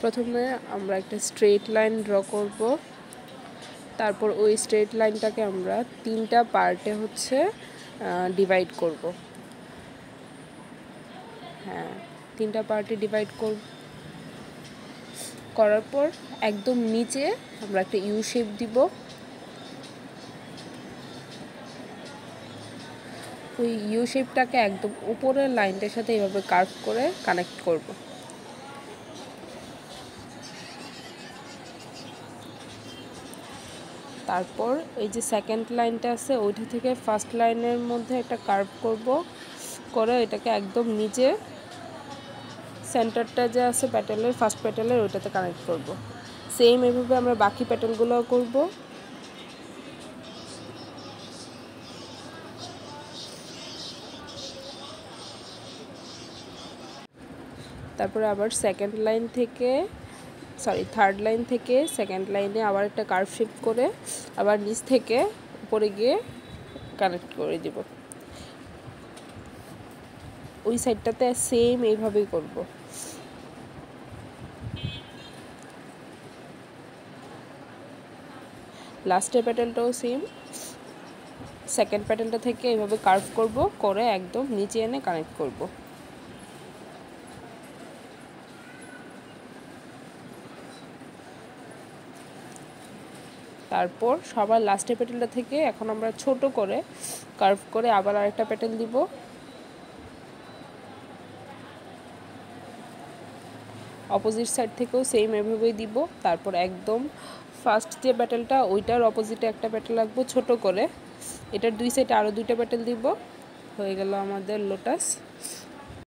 প্রথমে আমরা একটা স্ট্রেট লাইন ড্র করব, তারপর ওই স্ট্রেট লাইনটাকে আমরা তিনটা পার্টে ডিভাইড করব। তিনটা পার্টে ডিভাইড করার পর একদম নিচে আমরা একটা ইউ শেপ দিব। ওই ইউ শেপটাকে একদম উপরের লাইনটার সাথে এইভাবে কার্ভ করে কানেক্ট করব। তারপর এই যে সেকেন্ড লাইনটা আছে ওইটা থেকে ফার্স্ট লাইনের মধ্যে একটা কার্ভ করে এটাকে একদম নিচে সেন্টারটা যে আছে প্যাটেলের ফার্স্ট প্যাটেলের ওইটাতে কানেক্ট করব। সেম এভাবে আমরা বাকি প্যাটেলগুলোও করব। তারপরে আবার থার্ড লাইন থেকে সেকেন্ড লাইনে আবার একটা কার্ভ শেপ করে আবার নিচ থেকে উপরে গিয়ে কানেক্ট করে দিব। ওই সাইডটাতে সেম এইভাবেই করব। লাস্টের প্যাটেলটাও সেম, সেকেন্ড প্যাটেলটা থেকে এইভাবে কার্ভ করব, করে একদম নিচে এনে কানেক্ট করব। তারপর সবার লাস্টের প্যাটেলটা থেকে এখন আমরা ছোট করে কার্ভ করে আবার আরেকটা প্যাটেল দিব। অপোজিট সাইড থেকেও সেম এভাবেই দিব। তারপর একদম ফার্স্ট যে প্যাটেলটা ওইটার অপোজিটে একটা প্যাটেল রাখবো ছোট করে, এটার দুই সাইডে আরও দুইটা প্যাটেল দিব। হয়ে গেল আমাদের লোটাস।